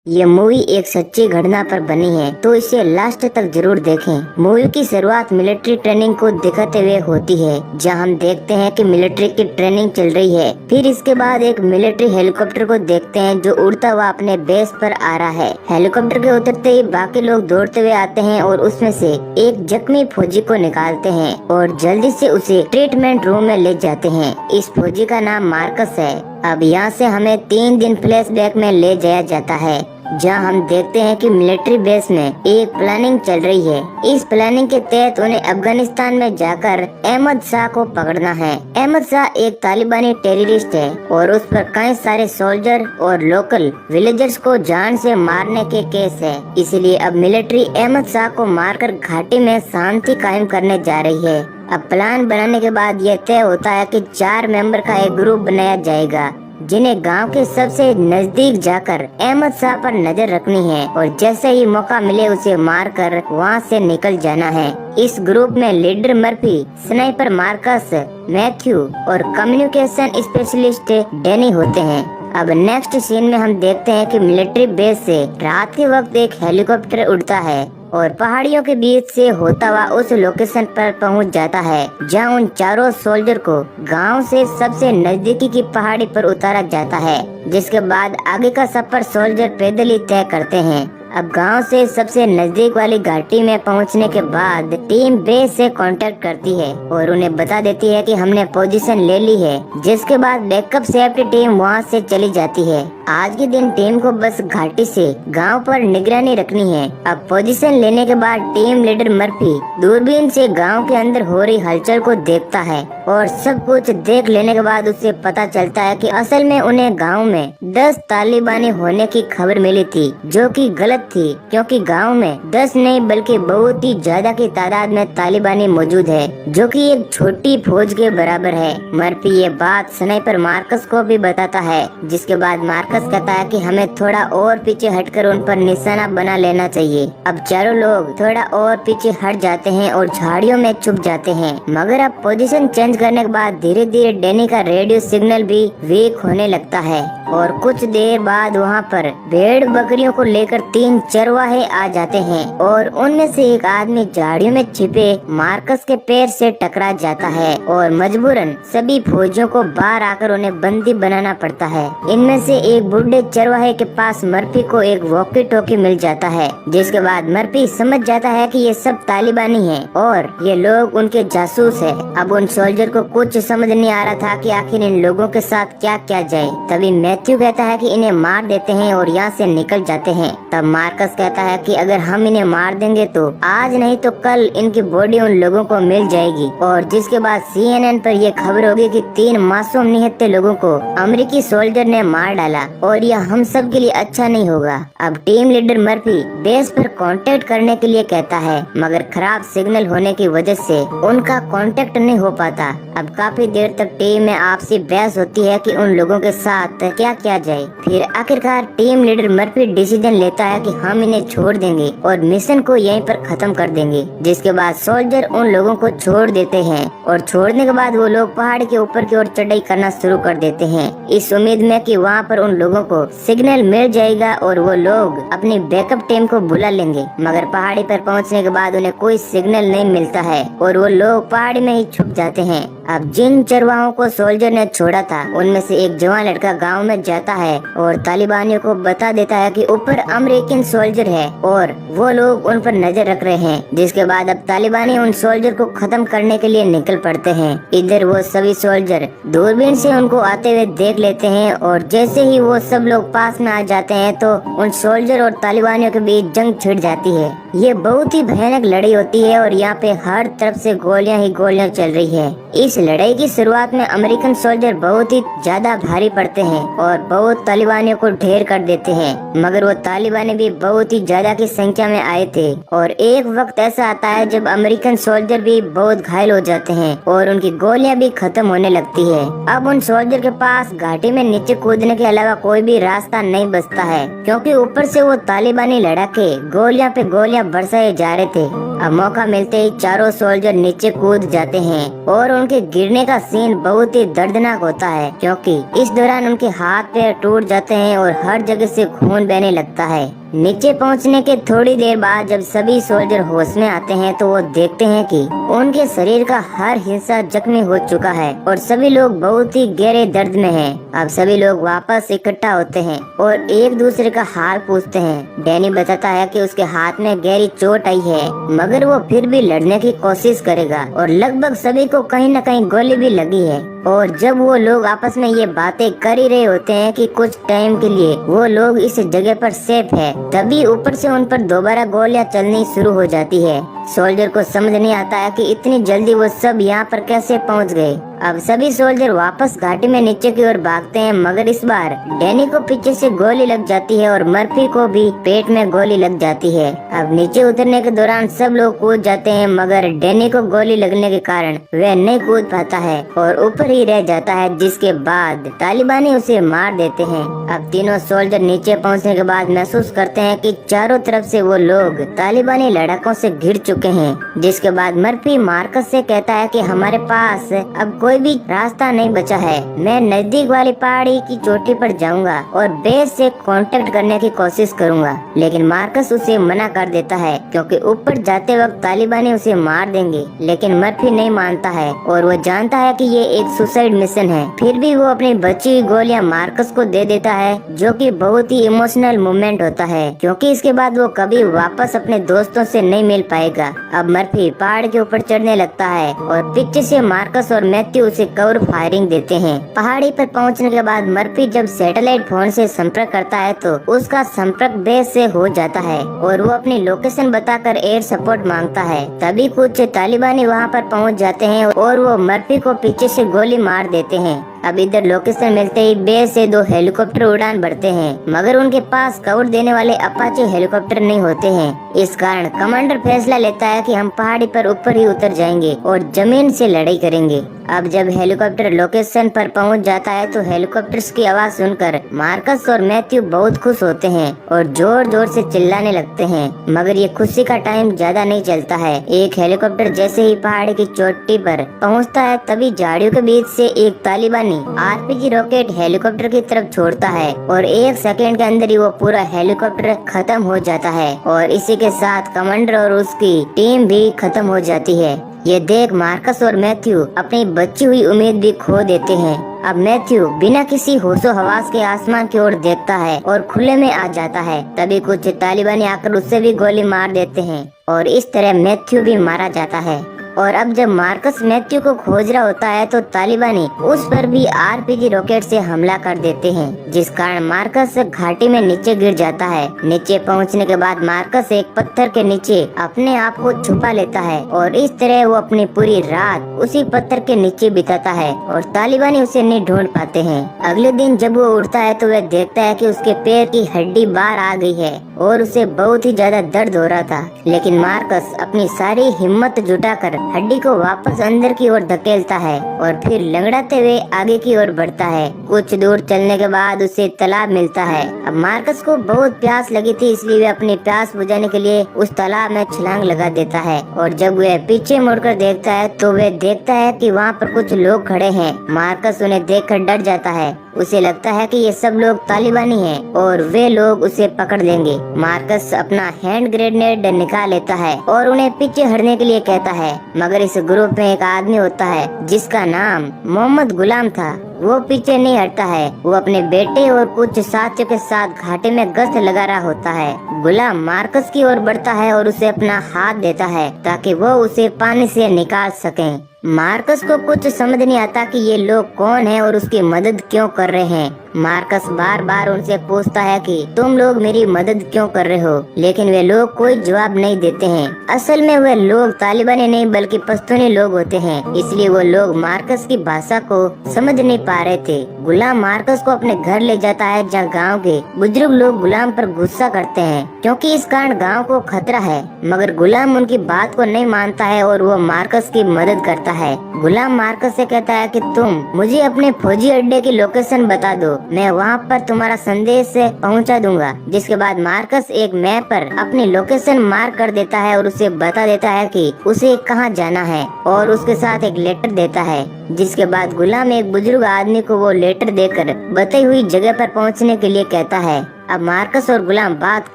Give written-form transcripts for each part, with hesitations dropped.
ये मूवी एक सच्ची घटना पर बनी है, तो इसे लास्ट तक जरूर देखें। मूवी की शुरुआत मिलिट्री ट्रेनिंग को दिखाते हुए होती है, जहां हम देखते हैं कि मिलिट्री की ट्रेनिंग चल रही है। फिर इसके बाद एक मिलिट्री हेलीकॉप्टर को देखते हैं जो उड़ता हुआ अपने बेस पर आ रहा है। हेलीकॉप्टर के उतरते ही बाकी लोग दौड़ते हुए आते हैं और उसमें से एक जख्मी फौजी को निकालते हैं और जल्दी से उसे ट्रीटमेंट रूम में ले जाते हैं। इस फौजी का नाम मार्कस है। अब यहाँ से हमें 3 दिन फ्लैशबैक में ले जाया जाता है, जहाँ हम देखते हैं कि मिलिट्री बेस में एक प्लानिंग चल रही है। इस प्लानिंग के तहत उन्हें अफगानिस्तान में जाकर अहमद शाह को पकड़ना है। अहमद शाह एक तालिबानी टेररिस्ट है और उस पर कई सारे सोल्जर और लोकल विलेजर्स को जान से मारने के केस है। इसलिए अब मिलिट्री अहमद शाह को मारकर घाटी में शांति कायम करने जा रही है। अब प्लान बनाने के बाद यह तय होता है कि 4 मेंबर का एक ग्रुप बनाया जाएगा, जिन्हें गांव के सबसे नजदीक जाकर अहमद शाह पर नजर रखनी है और जैसे ही मौका मिले उसे मारकर वहां से निकल जाना है। इस ग्रुप में leader Murphy, sniper Marcus, Matthew और कम्युनिकेशन स्पेशलिस्ट डैनी होते हैं। अब नेक्स्ट सीन में हम देखते हैं कि मिलिट्री बेस से रात के वक्त एक हेलीकॉप्टर उड़ता है और पहाड़ियों के बीच से होता हुआ उस लोकेशन पर पहुंच जाता है, जहां उन चारों सोल्जर को गांव से सबसे नजदीकी की पहाड़ी पर उतारा जाता है। जिसके बाद आगे का सफर सोल्जर पैदल ही तय करते हैं। अब गांव से सबसे नजदीक वाली घाटी में पहुंचने के बाद टीम बेस से कांटेक्ट करती है और उन्हें बता देती है कि हमने पोजीशन ले ली है। जिसके बाद बैकअप सेफ्टी टीम वहां से चली जाती है। आज के दिन टीम को बस घाटी से गांव पर निगरानी रखनी है। अब पोजीशन लेने के बाद टीम लीडर मर्फी दूरबीन से गांव के अंदर हो रही हलचल को देखता है और सब कुछ देख लेने के बाद उसे पता चलता है कि असल में उन्हें गांव में 10 तालिबानी होने की खबर मिली थी, जो कि गलत थी, क्योंकि गांव में 10 नहीं बल्कि बहुत ही ज्यादा की तादाद में तालिबानी मौजूद है, जो कि एक छोटी फौज के बराबर है। मर्फी ये बात स्नाइपर मार्कस को भी बताता है, जिसके बाद मार्कस कहता है कि हमें थोड़ा और पीछे हटकर उन पर निशाना बना लेना चाहिए। अब चारों लोग थोड़ा और पीछे हट जाते हैं और झाड़ियों में छुप जाते हैं। मगर अब पोजीशन चेंज करने के बाद धीरे धीरे डैनी का रेडियो सिग्नल भी वीक होने लगता है और कुछ देर बाद वहाँ पर भेड़ बकरियों को लेकर 3 चरवाहे आ जाते हैं और उनमें से एक आदमी झाड़ियों में छिपे मार्कस के पैर से टकरा जाता है और मजबूरन सभी फौजियों को बाहर आकर उन्हें बंदी बनाना पड़ता है। इनमें से एक बुढ़े चरवाहे के पास मर्फी को एक वॉकी टॉकी मिल जाता है, जिसके बाद मर्फी समझ जाता है कि ये सब तालिबानी हैं और ये लोग उनके जासूस है। अब उन सोल्जर को कुछ समझ नहीं आ रहा था कि आखिर इन लोगों के साथ क्या किया जाए। तभी मैथ्यू कहता है कि इन्हें मार देते हैं और यहाँ से निकल जाते हैं। तब मार्कस कहता है कि अगर हम इन्हें मार देंगे तो आज नहीं तो कल इनकी बॉडी उन लोगों को मिल जाएगी। और जिसके बाद CNN पर यह खबर होगी कि 3 मासूम निहत्थे लोगों को अमेरिकी सोल्जर ने मार डाला और यह हम सब के लिए अच्छा नहीं होगा। अब टीम लीडर मर्फी बेस पर कांटेक्ट करने के लिए कहता है, मगर खराब सिग्नल होने की वजह से उनका कांटेक्ट नहीं हो पाता। अब काफी देर तक टीम में आपसी बहस होती है कि उन लोगों के साथ क्या किया जाए। फिर आखिरकार टीम लीडर मर्फी डिसीजन लेता है कि हम इन्हें छोड़ देंगे और मिशन को यहीं पर खत्म कर देंगे। जिसके बाद सोल्जर उन लोगों को छोड़ देते हैं और छोड़ने के बाद वो लोग पहाड़ के ऊपर की ओर चढ़ाई करना शुरू कर देते हैं, इस उम्मीद में कि वहाँ पर उन लोगों को सिग्नल मिल जाएगा और वो लोग अपनी बैकअप टीम को बुला लेंगे। मगर पहाड़ी पर पहुँचने के बाद उन्हें कोई सिग्नल नहीं मिलता है और वो लोग पहाड़ी में ही छुप जाते हैं। अब जिन चरवाहों को सोल्जर ने छोड़ा था उनमें से एक जवान लड़का गांव में जाता है और तालिबानियों को बता देता है कि ऊपर अमेरिकन सोल्जर है और वो लोग उन पर नजर रख रहे हैं। जिसके बाद अब तालिबानी उन सोल्जर को खत्म करने के लिए निकल पड़ते हैं। इधर वो सभी सोल्जर दूरबीन से उनको आते हुए देख लेते हैं और जैसे ही वो सब लोग पास में आ जाते हैं तो उन सोल्जर और तालिबानियों के बीच जंग छिड़ जाती है। ये बहुत ही भयानक लड़ाई होती है और यहाँ पे हर तरफ से गोलियां ही गोलियां चल रही है। इस लड़ाई की शुरुआत में अमेरिकन सोल्जर बहुत ही ज्यादा भारी पड़ते हैं और बहुत तालिबानियों को ढेर कर देते हैं। मगर वो तालिबानी भी बहुत ही ज्यादा की संख्या में आए थे और एक वक्त ऐसा आता है जब अमेरिकन सोल्जर भी बहुत घायल हो जाते हैं और उनकी गोलियां भी खत्म होने लगती है। अब उन सोल्जर के पास घाटी में नीचे कूदने के अलावा कोई भी रास्ता नहीं बचता है, क्योंकि ऊपर से वो तालिबानी लड़ाके गोलियां पे गोलियां बरसाए जा रहे थे। अब मौका मिलते ही चारों सोल्जर नीचे कूद जाते हैं और उनके गिरने का सीन बहुत ही दर्दनाक होता है, क्योंकि इस दौरान उनके हाथ हाथ पैर टूट जाते हैं और हर जगह से खून बहने लगता है। नीचे पहुंचने के थोड़ी देर बाद जब सभी सोल्जर होश में आते हैं तो वो देखते हैं कि उनके शरीर का हर हिस्सा जख्मी हो चुका है और सभी लोग बहुत ही गहरे दर्द में हैं। अब सभी लोग वापस इकट्ठा होते हैं और एक दूसरे का हाल पूछते हैं। डैनी बताता है कि उसके हाथ में गहरी चोट आई है, मगर वो फिर भी लड़ने की कोशिश करेगा और लगभग सभी को कहीं न कहीं गोली भी लगी है। और जब वो लोग आपस में ये बातें कर ही रहे होते हैं कि कुछ टाइम के लिए वो लोग इस जगह पर सेफ है, तभी ऊपर से उन पर दोबारा गोलियां चलनी शुरू हो जाती है। सोल्जर को समझ नहीं आता है कि इतनी जल्दी वो सब यहाँ पर कैसे पहुँच गए। अब सभी सोल्जर वापस घाटी में नीचे की ओर भागते हैं, मगर इस बार डैनी को पीछे से गोली लग जाती है और मर्फी को भी पेट में गोली लग जाती है। अब नीचे उतरने के दौरान सब लोग कूद जाते हैं, मगर डैनी को गोली लगने के कारण वह नहीं कूद पाता है और ऊपर ही रह जाता है, जिसके बाद तालिबानी उसे मार देते हैं। अब तीनों सोल्जर नीचे पहुँचने के बाद महसूस करते हैं कि चारों तरफ से वो लोग तालिबानी लड़ाकों से घिर चुके हैं। जिसके बाद मर्फी मार्कस से कहता है कि हमारे पास अब कोई भी रास्ता नहीं बचा है, मैं नजदीक वाली पहाड़ी की चोटी पर जाऊंगा और बेस से कांटेक्ट करने की कोशिश करूंगा। लेकिन मार्कस उसे मना कर देता है क्योंकि ऊपर जाते वक्त तालिबानी उसे मार देंगे। लेकिन मर्फी नहीं मानता है और वो जानता है कि ये एक सुसाइड मिशन है। फिर भी वो अपनी बची हुई गोलियां मार्कस को दे देता है, जो कि बहुत ही इमोशनल मोमेंट होता है क्योंकि इसके बाद वो कभी वापस अपने दोस्तों से नहीं मिल पाएगा। अब मर्फी पहाड़ के ऊपर चढ़ने लगता है और पीछे से मार्कस और मैथ्यू उसे कवर फायरिंग देते हैं। पहाड़ी पर पहुंचने के बाद मर्फी जब सैटेलाइट फोन से संपर्क करता है तो उसका संपर्क बेस से हो जाता है और वो अपनी लोकेशन बताकर एयर सपोर्ट मांगता है। तभी कुछ तालिबानी वहां पर पहुंच जाते हैं और वो मर्फी को पीछे से गोली मार देते हैं। अब इधर लोकेशन मिलते ही बेस से 2 हेलीकॉप्टर उड़ान भरते हैं, मगर उनके पास कवर देने वाले अपाचे हेलीकॉप्टर नहीं होते हैं। इस कारण कमांडर फैसला लेता है कि हम पहाड़ी पर ऊपर ही उतर जाएंगे और जमीन से लड़ाई करेंगे। अब जब हेलीकॉप्टर लोकेशन पर पहुंच जाता है तो हेलीकॉप्टर्स की आवाज सुनकर मार्कस और मैथ्यू बहुत खुश होते हैं और जोर जोर से चिल्लाने लगते हैं। मगर ये खुशी का टाइम ज्यादा नहीं चलता है। एक हेलीकॉप्टर जैसे ही पहाड़ी की चोटी पर पहुंचता है, तभी झाड़ियों के बीच से एक तालिबानी आरपीजी रॉकेट हेलीकॉप्टर की तरफ छोड़ता है और 1 सेकेंड के अंदर ही वो पूरा हेलीकॉप्टर खत्म हो जाता है और इसी के साथ कमांडर और उसकी टीम भी खत्म हो जाती है। ये देख मार्कस और मैथ्यू अपनी बची हुई उम्मीद भी खो देते हैं। अब मैथ्यू बिना किसी होशो हवास के आसमान की ओर देखता है और खुले में आ जाता है। तभी कुछ तालिबानी आकर उससे भी गोली मार देते हैं और इस तरह मैथ्यू भी मारा जाता है। और अब जब मार्कस मैथ्यू को खोज रहा होता है तो तालिबानी उस पर भी आरपीजी रॉकेट से हमला कर देते हैं, जिस कारण मार्कस घाटी में नीचे गिर जाता है। नीचे पहुंचने के बाद मार्कस एक पत्थर के नीचे अपने आप को छुपा लेता है और इस तरह वो अपनी पूरी रात उसी पत्थर के नीचे बिताता है और तालिबानी उसे नहीं ढूंढ पाते हैं। अगले दिन जब वो उठता है तो वह देखता है कि उसके पैर की हड्डी बाहर आ गई है और उसे बहुत ही ज्यादा दर्द हो रहा था। लेकिन मार्कस अपनी सारी हिम्मत जुटाकर हड्डी को वापस अंदर की ओर धकेलता है और फिर लंगड़ाते हुए आगे की ओर बढ़ता है। कुछ दूर चलने के बाद उसे तालाब मिलता है। अब मार्कस को बहुत प्यास लगी थी, इसलिए वह अपनी प्यास बुझाने के लिए उस तालाब में छलांग लगा देता है और जब वह पीछे मुड़कर देखता है तो वह देखता है कि वहाँ पर कुछ लोग खड़े हैं। मार्कस उन्हें देखकर डर जाता है। उसे लगता है कि ये सब लोग तालिबानी हैं और वे लोग उसे पकड़ लेंगे। मार्कस अपना हैंड ग्रेनेड निकाल लेता है और उन्हें पीछे हटने के लिए कहता है, मगर इस ग्रुप में एक आदमी होता है जिसका नाम मोहम्मद गुलाम था। वो पीछे नहीं हटता है। वो अपने बेटे और कुछ साथियों के साथ घाटी में गश्त लगा रहा होता है। गुलाम मार्कस की ओर बढ़ता है और उसे अपना हाथ देता है ताकि वो उसे पानी से निकाल सकें। मार्कस को कुछ समझ नहीं आता कि ये लोग कौन हैं और उसकी मदद क्यों कर रहे हैं। मार्कस बार बार उनसे पूछता है कि तुम लोग मेरी मदद क्यों कर रहे हो, लेकिन वे लोग कोई जवाब नहीं देते हैं। असल में वे लोग तालिबानी नहीं बल्कि पश्तूनी लोग होते हैं, इसलिए वो लोग मार्कस की भाषा को समझ नहीं पा रहे थे। गुलाम मार्कस को अपने घर ले जाता है जहाँ गांव के बुजुर्ग लोग गुलाम पर गुस्सा करते हैं क्योंकि इस कारण गांव को खतरा है, मगर गुलाम उनकी बात को नहीं मानता है और वो मार्कस की मदद करता है। गुलाम मार्कस से कहता है कि तुम मुझे अपने फौजी अड्डे की लोकेशन बता दो, मैं वहाँ पर तुम्हारा संदेश पहुँचा दूंगा। जिसके बाद मार्कस एक मैप पर अपनी लोकेशन मार्क कर देता है और उसे बता देता है कि उसे कहाँ जाना है और उसके साथ एक लेटर देता है। जिसके बाद गुलाम एक बुजुर्ग आदमी को वो लेटर देकर बताई हुई जगह पर पहुंचने के लिए कहता है। अब मार्कस और गुलाम बात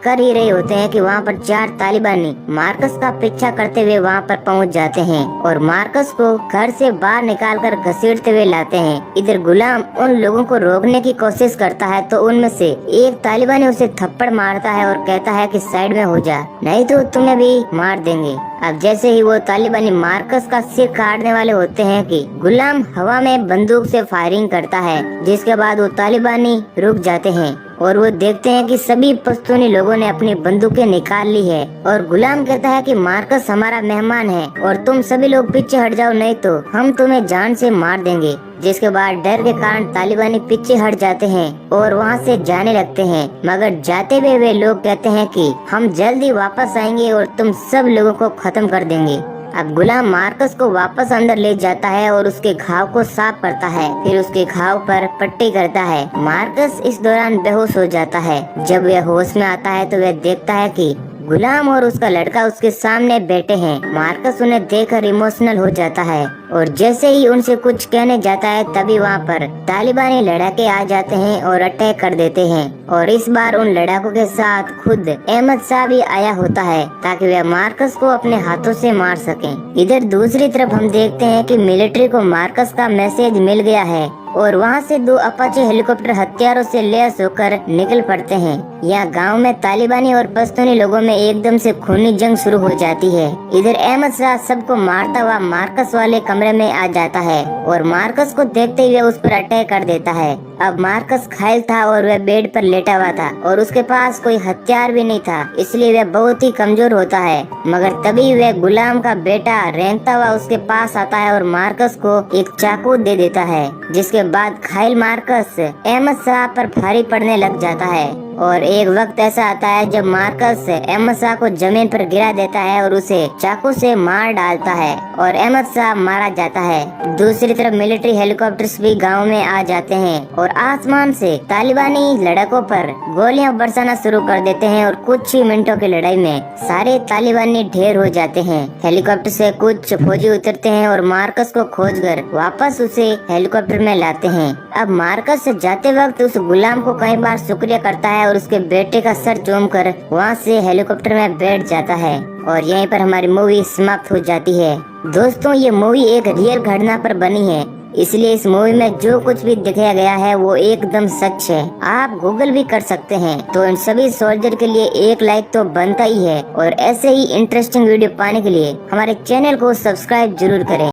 कर ही रहे होते हैं कि वहाँ पर 4 तालिबानी मार्कस का पीछा करते हुए वहाँ पर पहुँच जाते हैं और मार्कस को घर से बाहर निकालकर घसीटते हुए लाते हैं। इधर गुलाम उन लोगों को रोकने की कोशिश करता है तो उनमें से एक तालिबानी उसे थप्पड़ मारता है और कहता है कि साइड में हो जा, नहीं तो तुम्हें भी मार देंगे। अब जैसे ही वो तालिबानी मार्कस का सिर काटने वाले होते हैं कि गुलाम हवा में बंदूक से फायरिंग करता है, जिसके बाद वो तालिबानी रुक जाते हैं और वो देखते हैं कि सभी पश्तूनी लोगों ने अपनी बंदूकें निकाल ली है और गुलाम कहता है कि मार्कस हमारा मेहमान है और तुम सभी लोग पीछे हट जाओ, नहीं तो हम तुम्हें जान से मार देंगे। जिसके बाद डर के कारण तालिबानी पीछे हट जाते हैं और वहाँ से जाने लगते हैं, मगर जाते हुए वे लोग कहते हैं कि हम जल्दी वापस आएंगे और तुम सब लोगों को खत्म कर देंगे। अब गुलाम मार्कस को वापस अंदर ले जाता है और उसके घाव को साफ करता है, फिर उसके घाव पर पट्टी करता है। मार्कस इस दौरान बेहोश हो जाता है। जब वह होश में आता है तो वह देखता है कि गुलाम और उसका लड़का उसके सामने बैठे हैं। मार्कस उन्हें देखकर इमोशनल हो जाता है और जैसे ही उनसे कुछ कहने जाता है तभी वहाँ पर तालिबानी लड़ाके आ जाते हैं और अटैक कर देते हैं और इस बार उन लड़ाकों के साथ खुद अहमद शाह भी आया होता है ताकि वह मार्कस को अपने हाथों से मार सकें। इधर दूसरी तरफ हम देखते हैं कि मिलिट्री को मार्कस का मैसेज मिल गया है और वहाँ से 2 अपाचे हेलीकॉप्टर हथियारों से लैस होकर निकल पड़ते हैं। यहाँ गांव में तालिबानी और पश्तूनी लोगों में एकदम से खूनी जंग शुरू हो जाती है। इधर अहमद शाह सबको मारता हुआ मार्कस वाले कमरे में आ जाता है और मार्कस को देखते हुए उस पर अटैक कर देता है। अब मार्कस घायल था और वह बेड पर लेटा हुआ था और उसके पास कोई हथियार भी नहीं था, इसलिए वह बहुत ही कमजोर होता है। मगर तभी वह गुलाम का बेटा रेंगता हुआ उसके पास आता है और मार्कस को एक चाकू दे देता है, जिसके बाद घायल मार्कस अहमद शाह पर भारी पड़ने लग जाता है। और एक वक्त ऐसा आता है जब मार्कस अहमद शाह को जमीन पर गिरा देता है और उसे चाकू से मार डालता है और अहमद शाह मारा जाता है। दूसरी तरफ मिलिट्री हेलीकॉप्टर्स भी गांव में आ जाते हैं और आसमान से तालिबानी लड़ाकों पर गोलियां बरसाना शुरू कर देते हैं और कुछ ही मिनटों की लड़ाई में सारे तालिबानी ढेर हो जाते हैं। हेलीकॉप्टर से कुछ फौजी उतरते हैं और मार्कस को खोजकर वापस उसे हेलीकॉप्टर में लाते हैं। अब मार्कस जाते वक्त उस गुलाम को कई बार शुक्रिया करता है और उसके बेटे का सर चूमकर वहाँ से हेलीकॉप्टर में बैठ जाता है और यहीं पर हमारी मूवी समाप्त हो जाती है। दोस्तों, ये मूवी एक रियल घटना पर बनी है, इसलिए इस मूवी में जो कुछ भी दिखाया गया है वो एकदम सच है। आप गूगल भी कर सकते हैं। तो इन सभी सोल्जर के लिए एक लाइक तो बनता ही है और ऐसे ही इंटरेस्टिंग वीडियो पाने के लिए हमारे चैनल को सब्सक्राइब जरूर करें।